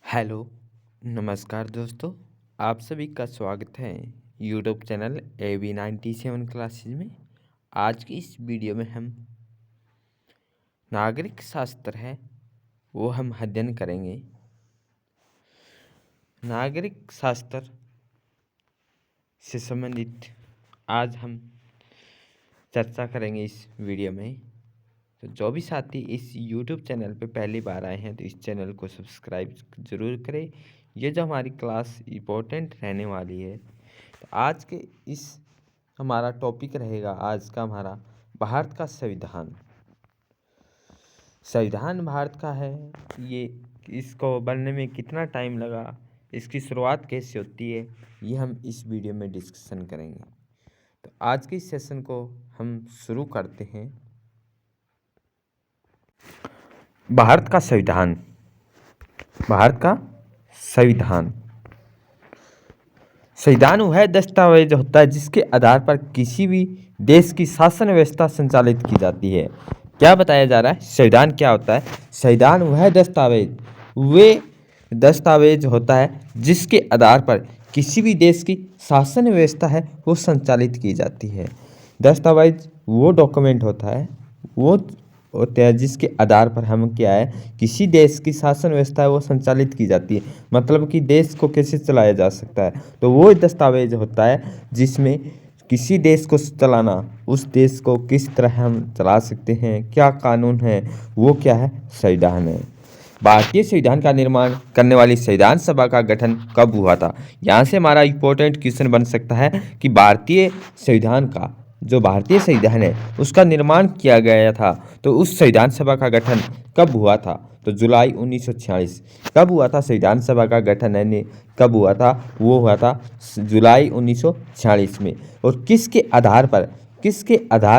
Hello, नमस्कार दोस्तों। आप सभी का स्वागत है यूट्यूब चैनल AB97 क्लासेज में। आज की इस वीडियो में हम नागरिक शास्त्र है वो हम अध्ययन करेंगे। नागरिक शास्त्र से संबंधित आज हम चर्चा करेंगे इस वीडियो में। तो जो भी साथी इस YouTube चैनल पे पहली बार आए हैं तो इस चैनल को सब्सक्राइब ज़रूर करें। ये जो हमारी क्लास इम्पोर्टेंट रहने वाली है। तो आज के इस हमारा टॉपिक रहेगा आज का हमारा भारत का संविधान। संविधान भारत का है, ये इसको बनने में कितना टाइम लगा, इसकी शुरुआत कैसे होती है, ये हम इस वीडियो में डिस्कशन करेंगे। तो आज के इस सेशन को हम शुरू करते हैं। भारत का संविधान। भारत का संविधान संविधान वह दस्तावेज होता है जिसके आधार पर किसी भी देश की शासन व्यवस्था संचालित की जाती है। क्या बताया जा रहा है? संविधान क्या होता है? संविधान वह दस्तावेज होता है जिसके आधार पर किसी भी देश की शासन व्यवस्था है वो संचालित की जाती है। दस्तावेज वो डॉक्यूमेंट होता है, वो होते हैं जिसके आधार पर हम क्या है किसी देश की शासन व्यवस्था है वो संचालित की जाती है। मतलब कि देश को कैसे चलाया जा सकता है, तो वो दस्तावेज होता है जिसमें किसी देश को चलाना, उस देश को किस तरह हम चला सकते हैं, क्या कानून है, वो क्या है, संविधान है। भारतीय संविधान का निर्माण करने वाली संविधान सभा का गठन कब हुआ था? यहाँ से हमारा इम्पोर्टेंट क्वेश्चन बन सकता है कि भारतीय संविधान है उसका निर्माण किया गया था, तो उस संविधान सभा का गठन कब हुआ था? तो जुलाई 1946। कब हुआ था संविधान सभा का गठन? यानी कब हुआ था? वो हुआ था जुलाई 1946 में। और किसके आधार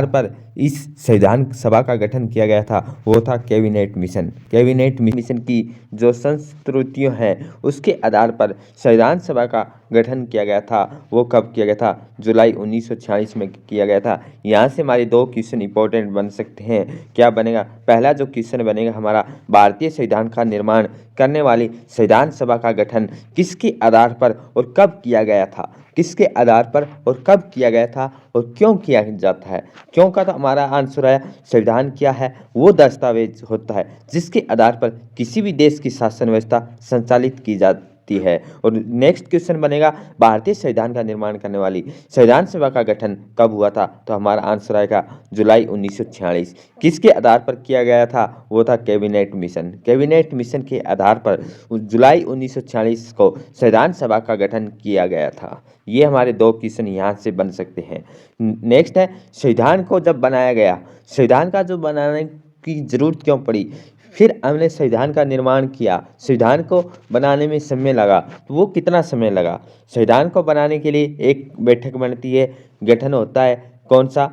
पर इस संविधान सभा का गठन किया गया था? वो था कैबिनेट मिशन। कैबिनेट मिशन की जो संस्तुतियां हैं उसके आधार पर संविधान सभा का गठन किया गया था। वो कब किया गया था? जुलाई 1946 में किया गया था। यहाँ से हमारे दो क्वेश्चन इंपॉर्टेंट बन सकते हैं। क्या बनेगा? पहला जो क्वेश्चन बनेगा हमारा, भारतीय संविधान का निर्माण करने वाली संविधान सभा का गठन किसके आधार पर और कब किया गया था? किसके आधार पर और कब किया गया था और क्यों किया जाता है? क्यों का तो हमारा आंसर है संविधान क्या है? वो दस्तावेज होता है जिसके आधार पर किसी भी देश की शासन व्यवस्था संचालित की जाती है। और नेक्स्ट क्वेश्चन बनेगा, भारतीय संविधान का निर्माण करने वाली संविधान सभा का गठन कब हुआ था? तो हमारा आंसर आएगा जुलाई 1946। किसके आधार पर किया गया था? वो था कैबिनेट मिशन। कैबिनेट मिशन के आधार पर जुलाई 1946 को संविधान सभा का गठन किया गया था। ये हमारे दो क्वेश्चन यहाँ से बन सकते हैं। नेक्स्ट है, संविधान को जब बनाया गया, संविधान का जो बनाने की जरूरत क्यों पड़ी? फिर हमने संविधान का निर्माण किया, संविधान को बनाने में समय लगा, तो वो कितना समय लगा? संविधान को बनाने के लिए एक बैठक बनती है, गठन होता है। कौन सा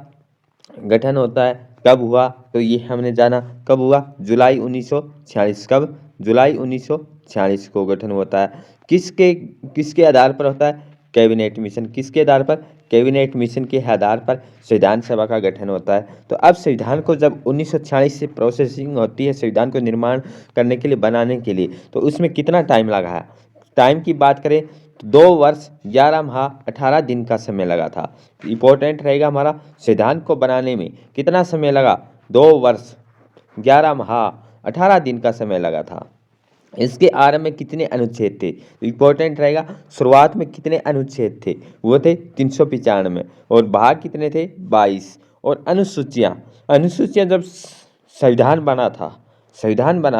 गठन होता है? कब हुआ? तो ये हमने जाना कब हुआ? जुलाई 1946। कब? जुलाई 1946 को गठन होता है। किसके आधार पर होता है? Cabinet mission. किसके आधार पर? कैबिनेट मिशन के आधार पर संविधान सभा का गठन होता है। तो अब संविधान को जब 1946 से प्रोसेसिंग होती है संविधान को निर्माण करने के लिए, बनाने के लिए, तो उसमें कितना टाइम लगा है? टाइम की बात करें तो 2 वर्ष 11 माह 18 दिन का समय लगा था। इंपॉर्टेंट रहेगा हमारा, संविधान को बनाने में कितना समय लगा? 2 वर्ष 11 माह 18 दिन का समय लगा था। इसके आरंभ में कितने अनुच्छेद थे? इंपॉर्टेंट रहेगा, शुरुआत में कितने अनुच्छेद थे? वो थे 395। और भाग कितने थे? 22। और अनुसूचियाँ जब संविधान बना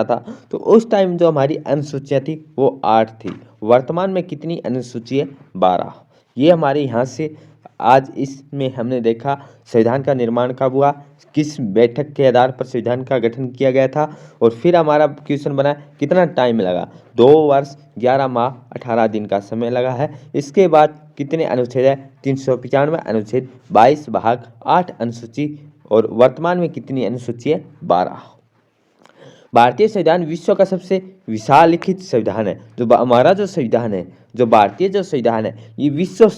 था तो उस टाइम जो हमारी अनुसूचियाँ थी वो 8 थी। वर्तमान में कितनी अनुसूची है? 12। ये हमारे यहाँ से आज इसमें हमने देखा संविधान का निर्माण कब हुआ, किस बैठक के आधार पर संविधान का गठन किया गया था, और फिर हमारा क्वेश्चन बना कितना टाइम लगा? 2 वर्ष 11 माह 18 दिन का समय लगा है। इसके बाद कितने अनुच्छेद है? 395 अनुच्छेद, 22 भाग, 8 अनुसूची, और वर्तमान में कितनी अनुसूची है? 12। भारतीय संविधान विश्व का सबसे विशाल लिखित संविधान है। जो हमारा जो संविधान है, जो भारतीय जो संविधान है, ये विश्व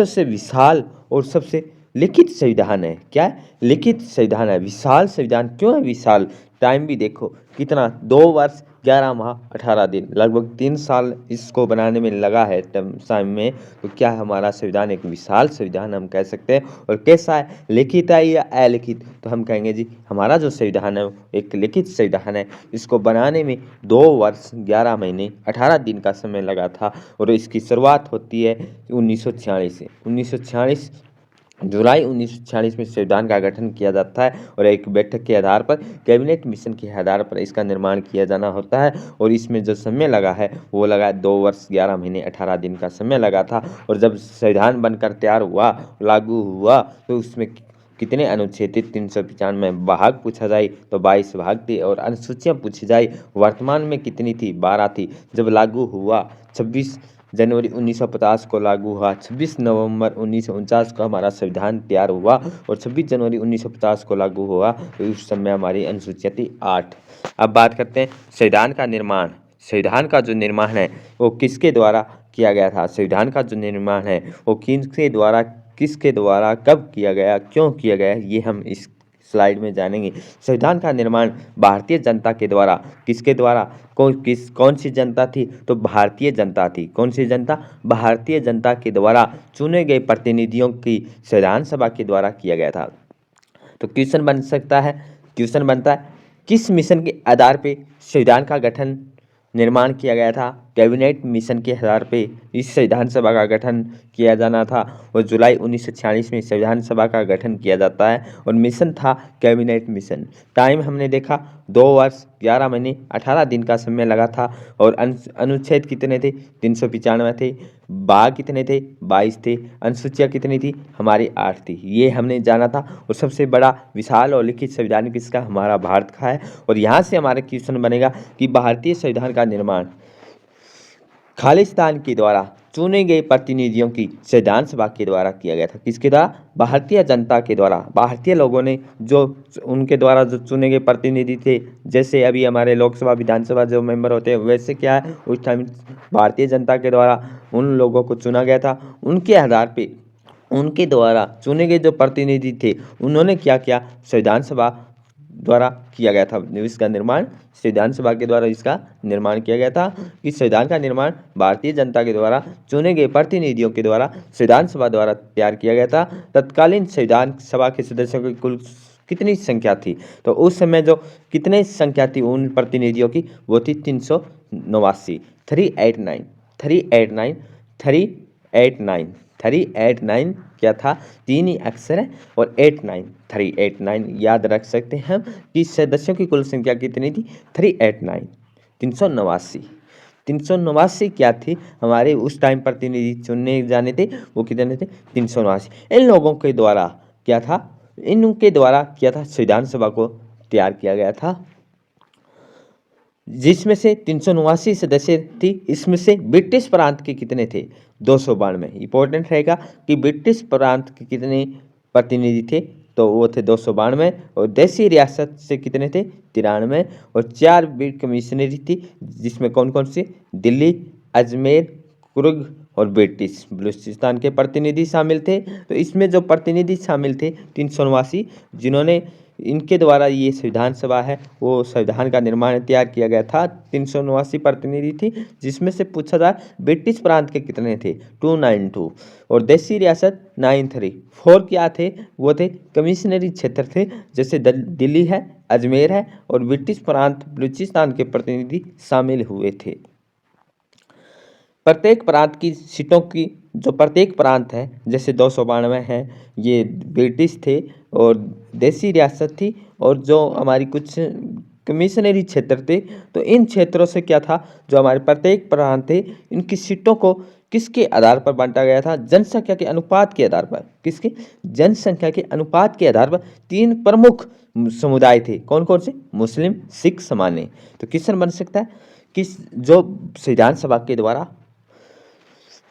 से विशाल और सबसे लिखित संविधान है। क्या है? लिखित संविधान है। विशाल संविधान क्यों है विशाल? टाइम भी देखो कितना, 2 वर्ष 11 माह 18 दिन, लगभग 3 साल इसको बनाने में लगा है टाइम में। तो क्या हमारा संविधान एक विशाल संविधान हम कह सकते हैं। और कैसा है, लिखित है या अलिखित, तो हम कहेंगे जी हमारा जो संविधान है वो एक लिखित संविधान है। इसको बनाने में 2 वर्ष 11 महीने 18 दिन का समय लगा था। और इसकी शुरुआत होती है 1946 से। 1946 जुलाई 1946 में संविधान का गठन किया जाता है और एक बैठक के आधार पर, कैबिनेट मिशन के आधार पर इसका निर्माण किया जाना होता है। और इसमें जो समय लगा है वो लगा 2 वर्ष 11 महीने 18 दिन का समय लगा था। और जब संविधान बनकर तैयार हुआ, लागू हुआ, तो उसमें कितने अनुच्छेद थे, 395 भाग पूछा जाए तो 22 भाग थे। और अनुसूचियाँ पूछी जाए वर्तमान में कितनी थी, 12 थी। जब लागू हुआ 26 जनवरी 1950 को लागू हुआ, 26 नवंबर 1949 को हमारा संविधान तैयार हुआ और 26 जनवरी 1950 को लागू हुआ। तो उस समय हमारी अनुसूचियाँ थी 8। अब बात करते हैं संविधान का निर्माण। संविधान का जो निर्माण है वो किसके द्वारा किया गया था, संविधान का जो निर्माण है वो किसके द्वारा कब किया गया, क्यों किया गया, ये हम इस स्लाइड में जानेंगे। संविधान का निर्माण भारतीय जनता के द्वारा, किसके द्वारा, कौन सी जनता थी, तो भारतीय जनता थी। कौन सी जनता, भारतीय जनता के द्वारा चुने गए प्रतिनिधियों की संविधान सभा के द्वारा किया गया था। तो क्वेश्चन बनता है किस मिशन के आधार पे संविधान का गठन निर्माण किया गया था। कैबिनेट मिशन के आधार पे इस संविधान सभा का गठन किया जाना था। और जुलाई 1946 में संविधान सभा का गठन किया जाता है और मिशन था कैबिनेट मिशन। टाइम हमने देखा 2 वर्ष 11 महीने 18 दिन का समय लगा था। और अनुच्छेद कितने थे, 395 थे। भाग कितने थे, 22 थे। अनुसूचियाँ कितनी थी, हमारी 8 थी। ये हमने जाना था। और सबसे बड़ा विशाल और लिखित संविधान किसका, हमारा भारत का है। और यहाँ से हमारा क्वेश्चन बनेगा कि भारतीय संविधान का निर्माण खालिस्तान के द्वारा चुने गए प्रतिनिधियों की संविधान सभा के द्वारा किया गया था। किसके द्वारा, भारतीय जनता के द्वारा। भारतीय लोगों ने जो उनके द्वारा जो चुने गए प्रतिनिधि थे, जैसे अभी हमारे लोकसभा विधानसभा जो मेंबर होते हैं, वैसे क्या है उस टाइम भारतीय जनता के द्वारा उन लोगों को चुना गया था। उनके आधार पे उनके द्वारा चुने गए जो प्रतिनिधि थे उन्होंने क्या किया, संविधान सभा द्वारा किया गया था इसका निर्माण। संविधान सभा के द्वारा इसका निर्माण किया गया था। इस संविधान का निर्माण भारतीय जनता के द्वारा चुने गए प्रतिनिधियों के द्वारा संविधान सभा द्वारा तैयार किया गया था। तत्कालीन संविधान सभा के सदस्यों की कुल कितनी संख्या थी, तो उस समय जो कितने संख्या थी उन प्रतिनिधियों की, वो थी 389। 389 क्या था, 3 ही अक्षर है। और 389 याद रख सकते हैं हम कि सदस्यों की कुल संख्या कितनी थी, 389 क्या थी, हमारे उस टाइम प्रतिनिधि चुने जाने थे वो कितने थे, 389। इन लोगों के द्वारा क्या था, इनके द्वारा क्या था, संविधान सभा को तैयार किया गया था, जिसमें से 389 सदस्य थी। इसमें से ब्रिटिश प्रांत के कितने थे, 292। इंपॉर्टेंट रहेगा कि ब्रिटिश प्रांत के कितने प्रतिनिधि थे, तो वो थे 292। और देसी रियासत से कितने थे, 93। और 4 ब्रिट कमिश्नरी थी, जिसमें कौन कौन सी, दिल्ली, अजमेर, कुर्ग और ब्रिटिश बलूचिस्तान के प्रतिनिधि शामिल थे। तो इसमें जो प्रतिनिधि शामिल थे 389, जिन्होंने इनके द्वारा ये संविधान सभा है वो संविधान का निर्माण तैयार किया गया था। 389 प्रतिनिधि थी, जिसमें से पूछा जाए ब्रिटिश प्रांत के कितने थे, 292। और देसी रियासत 93। 4 क्या थे, वो थे कमिश्नरी क्षेत्र थे, जैसे दिल्ली है, अजमेर है। और ब्रिटिश प्रांत बलूचिस्तान के प्रतिनिधि शामिल हुए थे। प्रत्येक प्रांत की सीटों की, जो प्रत्येक प्रांत है, जैसे 292 है, ये ब्रिटिश थे और देसी रियासत थी। और जो हमारी कुछ कमिश्नरी क्षेत्र थे, तो इन क्षेत्रों से क्या था, जो हमारे प्रत्येक प्रांत थे, इनकी सीटों को किसके आधार पर बांटा गया था, जनसंख्या के अनुपात के आधार पर। किसके, जनसंख्या के अनुपात के आधार पर 3 प्रमुख समुदाय थे। कौन कौन से, मुस्लिम, सिख, सामान्य। तो क्वेश्चन बन सकता है कि जो संविधान सभा के द्वारा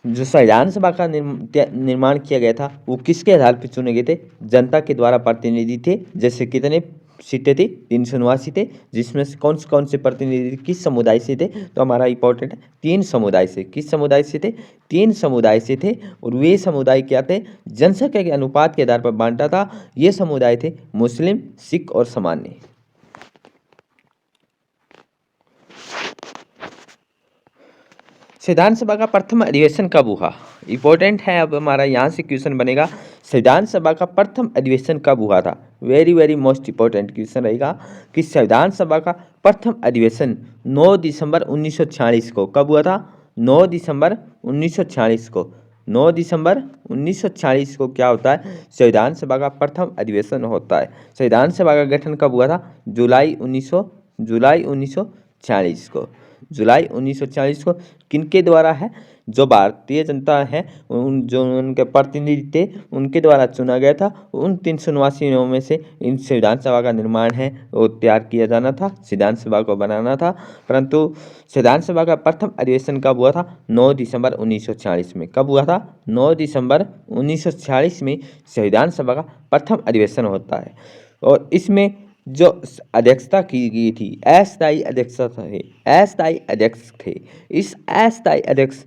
जो संविधान सभा का निर्माण किया गया था वो किसके आधार पर चुने गए थे, जनता के द्वारा प्रतिनिधि थे। जैसे कितने सीटें थी, 389 थे, जिसमें से कौन से प्रतिनिधि किस समुदाय से थे, तो हमारा इंपॉर्टेंट है 3 समुदाय से। किस समुदाय से थे, 3 समुदाय से थे। और वे समुदाय क्या थे, जनसंख्या के अनुपात के आधार पर बांटा था। ये समुदाय थे मुस्लिम, सिख और सामान्य। संविधान सभा का प्रथम अधिवेशन कब हुआ? इंपॉर्टेंट है, अब हमारा यहाँ से क्वेश्चन बनेगा, संविधान सभा का प्रथम अधिवेशन कब हुआ था? Very very most important question रहेगा कि संविधान सभा का प्रथम अधिवेशन 9 दिसंबर 1946 को कब हुआ था? 9 दिसंबर 1946 को। 9 दिसंबर 1946 को क्या होता है? संविधान सभा का प्रथम अधिवेशन होता है। संविधान सभा का गठन कब हुआ था? जुलाई 1946 को। जुलाई 1940 को किनके द्वारा है? जो भारतीय जनता है, जो उनके प्रतिनिधि थे उनके द्वारा चुना गया था। उन 379 में से इन संविधान सभा का निर्माण है वो तैयार किया जाना था, संविधान सभा को बनाना था। परंतु संविधान सभा का प्रथम अधिवेशन कब हुआ था? 9 दिसंबर 1946 में। कब हुआ था? 9 दिसंबर 1946 में संविधान सभा का प्रथम अधिवेशन होता है। और इसमें जो अध्यक्षता की गई थी, अस्थायी अध्यक्षता थे, अस्थायी अध्यक्ष थे। इस अस्थायी अध्यक्ष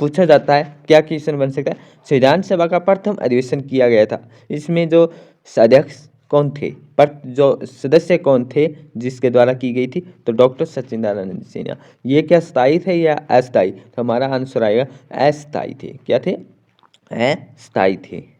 पूछा जाता है, क्या क्वेश्चन बन सकता है? संविधान सभा का प्रथम अधिवेशन किया गया था, इसमें जो अध्यक्ष कौन थे, पर जो सदस्य कौन थे जिसके द्वारा की गई थी? तो डॉक्टर सच्चिदानंद सिन्हा। ये क्या स्थायी थे या अस्थायी? तो हमारा आंसर आएगा अस्थायी थे। क्या थे? अस्थायी थे।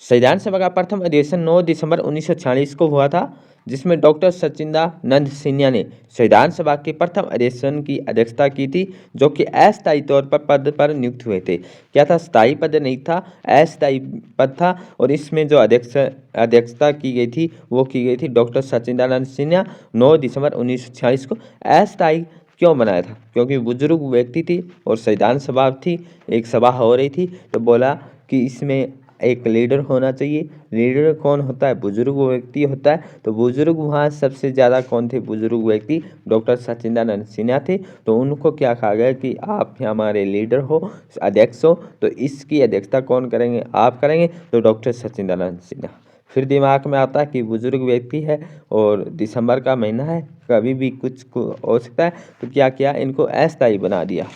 संविधान सभा का प्रथम अधिवेशन 9 दिसंबर 1946 को हुआ था, जिसमें डॉक्टर सच्चिदानंद सिन्हा ने संविधान सभा के प्रथम अधिवेशन की अध्यक्षता की थी, जो कि अस्थायी तौर पर पद पर नियुक्त हुए थे। क्या था? स्थायी पद नहीं था, अस्थायी पद था। और इसमें जो अध्यक्षता की गई थी वो की गई थी डॉक्टर सच्चिदानंद सिन्हा। 9 दिसंबर 1946 को अस्थायी क्यों बनाया था? क्योंकि बुजुर्ग व्यक्ति थी और संविधान सभा थी, एक सभा हो रही थी, तो बोला कि इसमें एक लीडर होना चाहिए। लीडर कौन होता है? बुजुर्ग व्यक्ति होता है। तो बुजुर्ग वहाँ सबसे ज़्यादा कौन थे? बुजुर्ग व्यक्ति डॉक्टर सच्चिदानंद सिन्हा थे। तो उनको क्या कहा गया कि आप हमारे लीडर हो, अध्यक्ष हो, तो इसकी अध्यक्षता कौन करेंगे? आप करेंगे। तो डॉक्टर सच्चिदानंद सिन्हा। फिर दिमाग में आता है कि बुजुर्ग व्यक्ति है और दिसंबर का महीना है, कभी भी कुछ हो सकता है, तो क्या किया? इनको अस्थायी बना दिया।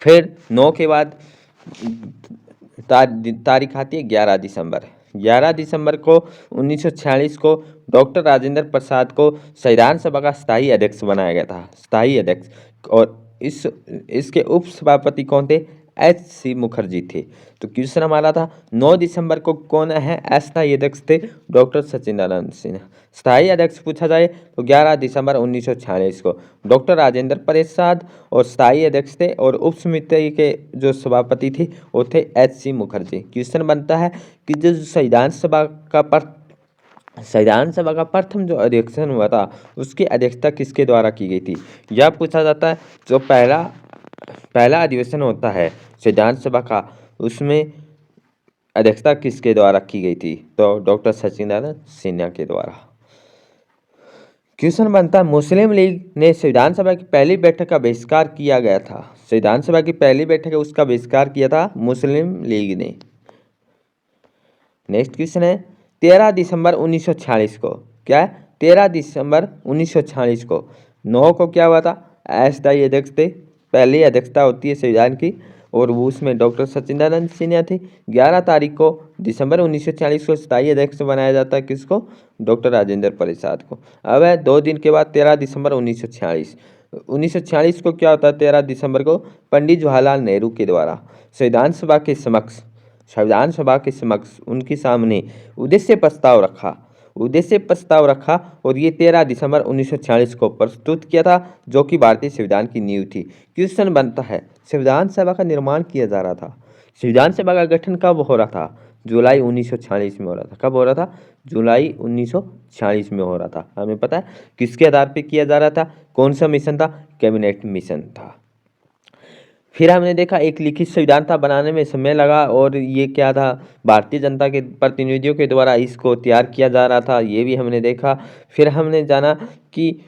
फिर 9 के बाद तारीख आती है 11 दिसंबर। 11 दिसंबर को 1946 को डॉक्टर राजेंद्र प्रसाद को संविधान सभा का स्थायी अध्यक्ष बनाया गया था, स्थायी अध्यक्ष। और इसके उप सभापति कौन थे? H.C. मुखर्जी थे। तो क्वेश्चन हमारा था 9 दिसंबर को कौन है अस्थायी अध्यक्ष थे? डॉक्टर सच्चिदानंद सिन्हा। स्थायी अध्यक्ष पूछा जाए तो 11 दिसंबर 1946 को डॉक्टर राजेंद्र प्रसाद और स्थायी अध्यक्ष थे, और उप समिति के जो सभापति थे वो थे H.C. मुखर्जी। क्वेश्चन बनता है कि जो संविधान सभा का प्रथम जो अधिवेशन हुआ था उसकी अध्यक्षता किसके द्वारा की गई थी? यह पूछा जाता है। जो पहला अधिवेशन होता है संविधान सभा का, उसमें अध्यक्षता किसके द्वारा की गई थी? तो डॉक्टर सच्चिदानंद सिन्हा के द्वारा। क्वेश्चन बनता है, मुस्लिम लीग ने संविधान सभा की पहली बैठक का बहिष्कार किया गया था। संविधान सभा की पहली बैठक है उसका बहिष्कार किया था मुस्लिम लीग ने। नेक्स्ट क्वेश्चन है 13 दिसंबर 1946 को। क्या है? 13 दिसंबर 1946 को 9 को क्या हुआ था? अस्थायी अध्यक्ष थे, पहली अध्यक्षता होती है संविधान की, और वो उसमें डॉक्टर सच्चिदानंद सिन्हा थे। 11 तारीख को दिसंबर 1946 को स्थायी अध्यक्ष बनाया जाता है, किसको? डॉक्टर राजेंद्र प्रसाद को। अब है 2 दिन के बाद 13 दिसंबर 1946 को क्या होता है? 13 दिसंबर को पंडित जवाहरलाल नेहरू के द्वारा संविधान सभा के समक्ष उनके सामने उद्देश्य प्रस्ताव रखा और ये 13 दिसंबर 1946 को प्रस्तुत किया था, जो कि भारतीय संविधान की नींव थी। क्वेश्चन बनता है, संविधान सभा का निर्माण किया जा रहा था, संविधान सभा का गठन कब हो रहा था? जुलाई 1946 में हो रहा था। कब हो रहा था? जुलाई 1946 में हो रहा था। हमें पता है किसके आधार पर किया जा रहा था, कौन सा मिशन था? कैबिनेट मिशन था। फिर हमने देखा एक लिखित संविधान था, बनाने में समय लगा, और ये क्या था? भारतीय जनता के प्रतिनिधियों के द्वारा इसको तैयार किया जा रहा था, ये भी हमने देखा। फिर हमने जाना कि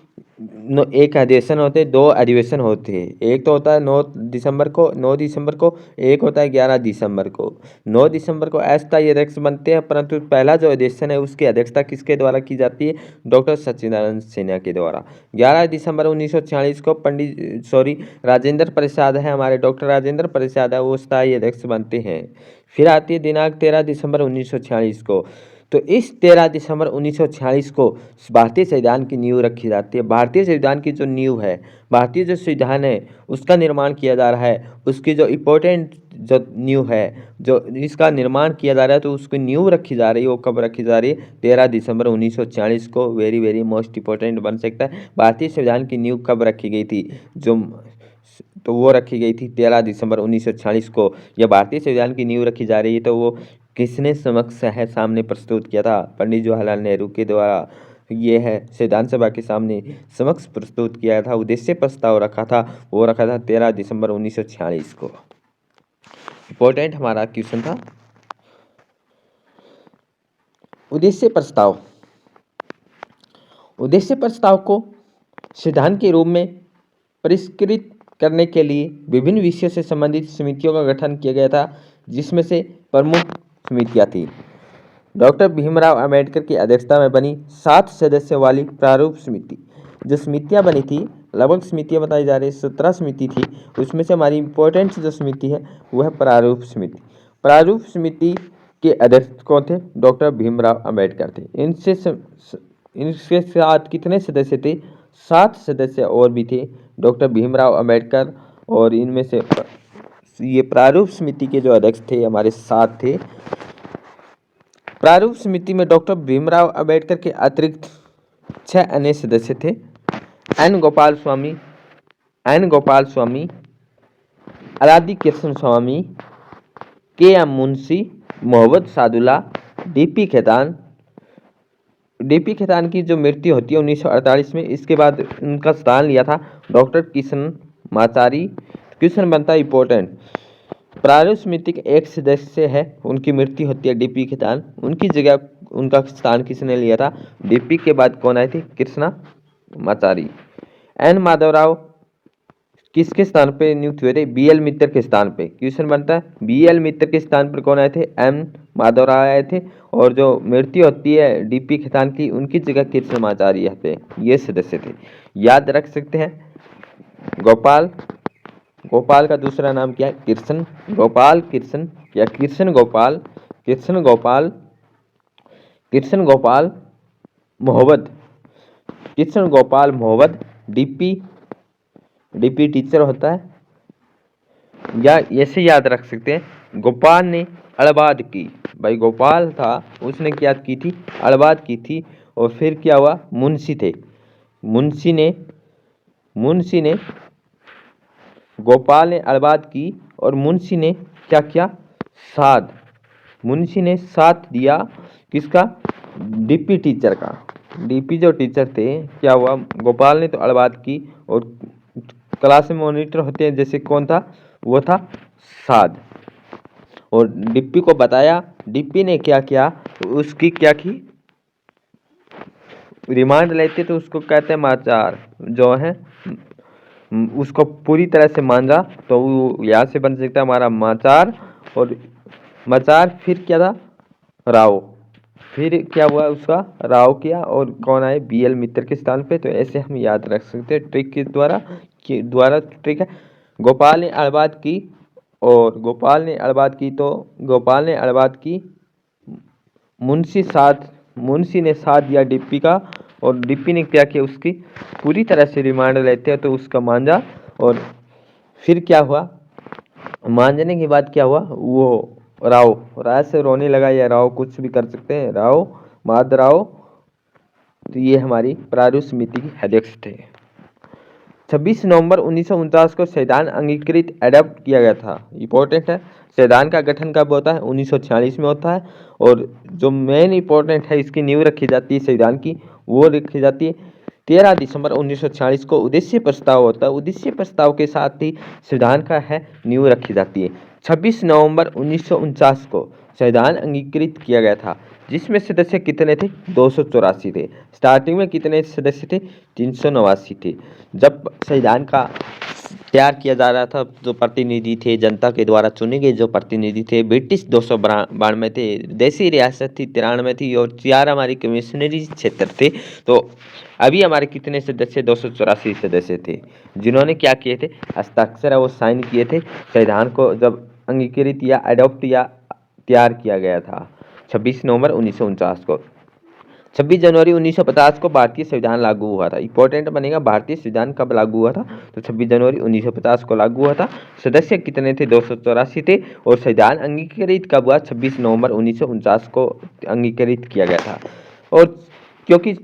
एक अधिवेशन होते, 2 अधिवेशन होते हैं। एक तो होता है 9 दिसंबर को, एक होता है 11 दिसंबर को। 9 दिसंबर को अस्थायी अध्यक्ष बनते हैं, परंतु पहला जो अधिवेशन है उसकी अध्यक्षता किसके द्वारा की जाती है? डॉक्टर सच्चिदानंद सिन्हा के द्वारा। 11 दिसंबर 1946 को राजेंद्र प्रसाद है, हमारे डॉक्टर राजेंद्र प्रसाद है, वो स्थायी अध्यक्ष बनते हैं। फिर आती है दिनांक 13 दिसंबर 1946 को। तो इस 13 दिसंबर 1946 को भारतीय संविधान की नींव रखी जाती है। भारतीय संविधान की जो नींव है, भारतीय जो संविधान है उसका निर्माण किया जा रहा है, उसकी जो इम्पोर्टेंट जो नींव है, जो इसका निर्माण किया जा रहा है, तो उसकी नींव रखी जा रही है। वो कब रखी जा रही है? 13 दिसंबर 1946 को। वेरी वेरी मोस्ट इंपॉर्टेंट बन सकता है। भारतीय संविधान की नींव कब रखी गई थी? तो वो रखी गई थी 13 दिसंबर 1946 को। यह भारतीय संविधान की नींव रखी जा रही है, तो वो किसने समक्ष है सामने प्रस्तुत किया था? पंडित जवाहरलाल नेहरू के द्वारा ये है संविधान सभा के सामने समक्ष प्रस्तुत किया था। उद्देश्य प्रस्ताव रखा था, वो रखा था 13 दिसंबर 1946 को। इंपॉर्टेंट हमारा क्वेश्चन था। उद्देश्य प्रस्ताव, उद्देश्य प्रस्ताव को सिद्धांत के रूप में परिष्कृत करने के लिए विभिन्न विषयों से संबंधित समितियों का गठन किया गया था, जिसमें से प्रमुख समितियां थी। डॉक्टर भीमराव अंबेडकर की अध्यक्षता में बनी 7 सदस्यों वाली प्रारूप समिति। जो समितियां बनी थी, लगभग समितियां बताई जा रही है 17 समिति थी। उसमें से हमारी इंपॉर्टेंट जो समिति है वह है प्रारूप समिति। प्रारूप समिति के अध्यक्ष कौन थे? डॉक्टर भीमराव अंबेडकर थे। इनके साथ कितने सदस्य थे? 7 सदस्य और भी थे, डॉक्टर भीमराव अंबेडकर, और इनमें से ये प्रारूप समिति के जो अध्यक्ष थे हमारे 7 थे। प्रारूप समिति में डॉक्टर भीमराव अंबेडकर के अतिरिक्त 6 अन्य सदस्य थे। एन गोपाल स्वामी, राधी कृष्ण स्वामी, के एम मुंशी, मोहम्मद सादुल्ला, डीपी खेतान की जो मृत्यु होती है 1948 में, इसके बाद उनका स्थान लिया था डॉक्टर किशन माचारी। क्वेश्चन बनता है इंपॉर्टेंट। प्रारूप समिति के एक सदस्य है, उनकी मृत्यु होती है डीपी खेतान, उनकी जगह उनका स्थान किसने लिया था? डीपी के बाद कौन आए थे? कृष्णा माचारी। एन माधवराव किसके स्थान पे नियुक्त हुए थे? बीएल मित्तर के स्थान पे। क्वेश्चन बनता है बीएल मित्तर के स्थान पर कौन आए थे? एम माधवराव आए थे। और जो मृत्यु होती है डीपी खेतान की, उनकी जगह कृष्णमाचार्य थे, ये सदस्य थे। याद रख सकते हैं। गोपाल का दूसरा नाम क्या है? कृष्ण गोपाल मोहम्मद। डीपी टीचर होता है, या ऐसे याद रख सकते हैं। गोपाल ने अड़बाद की, भाई गोपाल था उसने क्या की थी? अड़बाद की थी। और फिर क्या हुआ? मुंशी थे, मुंशी ने गोपाल ने अड़बाद की और मुंशी ने क्या किया? मुंशी ने साथ दिया किसका? डीपी टीचर का। डीपी जो टीचर थे, क्या हुआ? गोपाल ने तो अड़बाद की, और क्लास में मॉनिटर होते हैं जैसे कौन था? वो था साध। और डीपी को बताया, डीपी ने क्या किया? उसकी क्या की? रिमांड लेते तो उसको कहते हैं माचार, जो है उसको पूरी तरह से मांझा, तो वो यहाँ से बन सकता है हमारा माचार। और माचार फिर क्या था? राव। फिर क्या हुआ? उसका राव किया, और कौन आए? बीएल मित्तर के स्थान पे। तो ऐसे हम याद रख सकते हैं ट्रिक के द्वारा ट्रिक है। गोपाल ने अड़बाद की, और गोपाल ने अड़बाद की, मुंशी ने साथ दिया डीपी का, और डीपी ने क्या किया? उसकी पूरी तरह से रिमांड लेते हैं तो उसका मांझा। और फिर क्या हुआ? मांझने के बाद क्या हुआ? वो राव से रोने लगा, या राव कुछ भी कर सकते हैं, माधवराव। तो ये हमारी प्रारूप समिति के अध्यक्ष थे। 26 नवंबर 1949 को संविधान अंगीकृत एडॉप्ट किया गया था। इंपॉर्टेंट है। संविधान का गठन कब होता है? 1946 में होता है। और जो मेन इंपॉर्टेंट है, इसकी नींव रखी जाती है संविधान की, वो रखी जाती है 13 दिसंबर 1946 को। उद्देश्य प्रस्ताव होता है, उद्देश्य प्रस्ताव के साथ ही संविधान का है नींव रखी जाती है। 26 नवंबर 1949 को संविधान अंगीकृत किया गया था, जिसमें सदस्य कितने थे? 284 थे। स्टार्टिंग में कितने सदस्य थे? 389 थे। जब संविधान का तैयार किया जा रहा था, जो प्रतिनिधि थे जनता के द्वारा चुने गए जो प्रतिनिधि थे, ब्रिटिश 292 थे, देसी रियासत थी 93 थी, और 4 हमारी कमिश्नरी क्षेत्र थे। तो अभी हमारे कितने सदस्य? 284 सदस्य थे, जिन्होंने क्या किए थे? हस्ताक्षर वो साइन किए थे संविधान को जब अंगीकृत या अडॉप्ट या तैयार किया गया था। 26 नवंबर 1949 को। 26 जनवरी 1950 को भारतीय संविधान लागू हुआ था। इंपॉर्टेंट बनेगा, भारतीय संविधान कब लागू हुआ था, तो 26 जनवरी 1950 को लागू हुआ था। सदस्य कितने थे, 284 थे। और संविधान अंगीकृत कब हुआ, 26 नवंबर 1949 को अंगीकृत किया गया था। और क्योंकि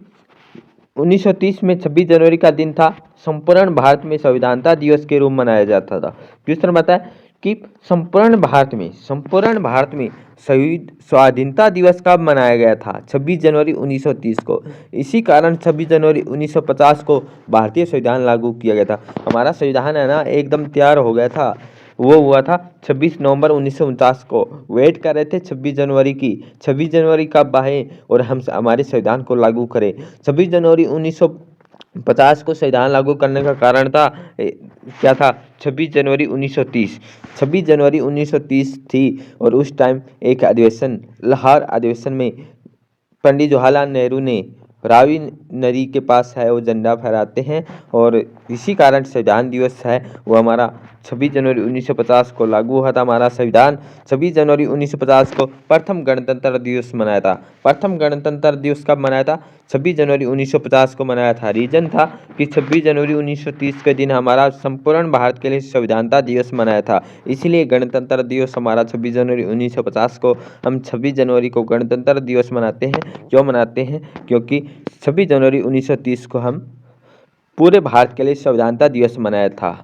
1930 में 26 जनवरी का दिन था, संपूर्ण भारत में संविधानता दिवस के रूप मनाया जाता था। क्वेश्चन बताए कि संपूर्ण भारत में स्वाधीनता दिवस कब मनाया गया था, 26 जनवरी 1930 को। इसी कारण 26 जनवरी 1950 को भारतीय संविधान लागू किया गया था। हमारा संविधान है ना एकदम तैयार हो गया था, वो हुआ था 26 नवंबर 1949 को। वेट कर रहे थे 26 जनवरी की, 26 जनवरी कब आए और हम हमारे संविधान को लागू करें। 26 जनवरी 1950 को संविधान लागू करने का कारण था क्या था, 26 जनवरी 1930। 26 जनवरी 1930 थी और उस टाइम एक अधिवेशन, लाहौर अधिवेशन में पंडित जवाहरलाल नेहरू ने रावी नदी के पास है वो झंडा फहराते हैं और इसी कारण संविधान दिवस है वो हमारा 26 जनवरी 1950 को लागू हुआ था। हमारा संविधान 26 जनवरी 1950 को प्रथम गणतंत्र दिवस मनाया था। प्रथम गणतंत्र दिवस कब मनाया था, 26 जनवरी 1950 को मनाया था। रीजन था कि 26 जनवरी 1930 के दिन हमारा संपूर्ण भारत के लिए संविधानता दिवस मनाया था, इसलिए गणतंत्र दिवस हमारा 26 जनवरी 1950 को हम 26 जनवरी को गणतंत्र दिवस मनाते हैं। क्यों मनाते हैं, क्योंकि 26 जनवरी 1930 को हम पूरे भारत के लिए संविधानता दिवस मनाया था।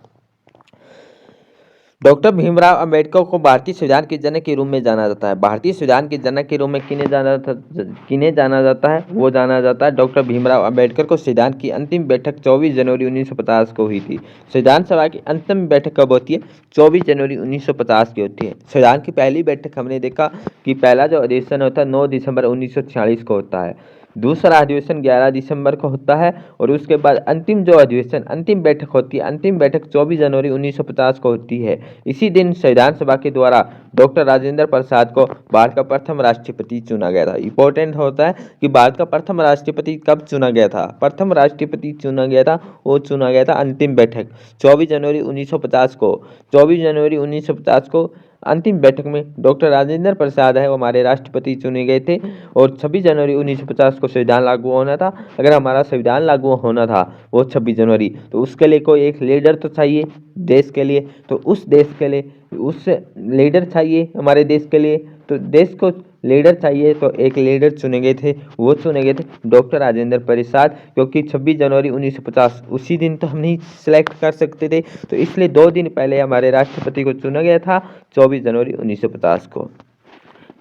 डॉक्टर भीमराव अंबेडकर को भारतीय संविधान के जनक के रूप में जाना जाता है। भारतीय संविधान के जनक के रूप में किन्हें जाना जाता है, वो जाना जाता है डॉक्टर भीमराव अंबेडकर को। संविधान की अंतिम बैठक 24 जनवरी 1950 को हुई थी। संविधान सभा की अंतिम बैठक कब होती है, 24 जनवरी 1950 की होती है। संविधान की पहली बैठक हमने देखा कि पहला जो अधिवेशन होता है 9 दिसंबर 1946 को होता है, दूसरा अधिवेशन 11 दिसंबर को होता है और उसके बाद अंतिम जो अधिवेशन, अंतिम बैठक होती है, अंतिम बैठक 24 जनवरी 1950 को होती है। इसी दिन संविधान सभा के द्वारा डॉक्टर राजेंद्र प्रसाद को भारत का प्रथम राष्ट्रपति चुना गया था। इंपॉर्टेंट होता है कि भारत का प्रथम राष्ट्रपति कब चुना गया था, प्रथम राष्ट्रपति चुना गया था, वो चुना गया था अंतिम बैठक 24 जनवरी 1950 को। 24 जनवरी 1950 को अंतिम बैठक में डॉक्टर राजेंद्र प्रसाद है वो हमारे राष्ट्रपति चुने गए थे और 26 जनवरी 1950 को संविधान लागू होना था। अगर हमारा संविधान लागू होना था वो 26 जनवरी, तो उसके लिए कोई एक लीडर तो चाहिए देश के लिए, तो उस देश के लिए उस लीडर चाहिए हमारे देश के लिए, तो देश को लीडर चाहिए, तो एक लीडर चुने गए थे, वो चुने गए थे डॉक्टर राजेंद्र प्रसाद। क्योंकि 26 जनवरी 1950 उसी दिन तो हम नहीं सिलेक्ट कर सकते थे, तो इसलिए 2 दिन पहले हमारे राष्ट्रपति को चुना गया था 24 जनवरी 1950 को।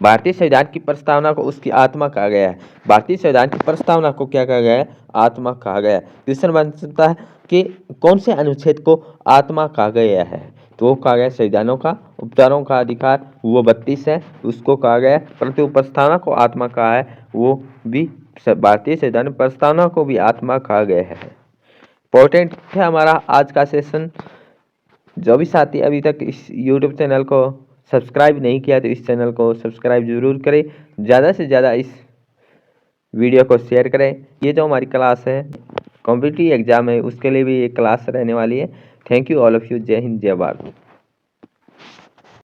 भारतीय संविधान की प्रस्तावना को उसकी आत्मा कहा गया है। भारतीय संविधान की प्रस्तावना को क्या कहा गया है, आत्मा कहा गया है। क्वेश्चन बन सकता है कि कौन से अनुच्छेद को आत्मा कहा गया है, तो वो कहा गया संविधानों का उपचारों का अधिकार, वो 32 है, उसको कहा गया। परंतु प्रस्तावना को आत्मा कहा है, वो भी भारतीय संविधान प्रस्तावना को भी आत्मा कहा गया है। इंपॉर्टेंट है हमारा आज का सेशन। जो भी साथी अभी तक इस यूट्यूब चैनल को सब्सक्राइब नहीं किया तो इस चैनल को सब्सक्राइब जरूर करें, ज़्यादा से ज़्यादा इस वीडियो को शेयर करें। ये जो हमारी क्लास है कॉम्पिटिटिव एग्जाम है उसके लिए भी ये क्लास रहने वाली है। Thank you all of you. जय हिंद, जय भारत।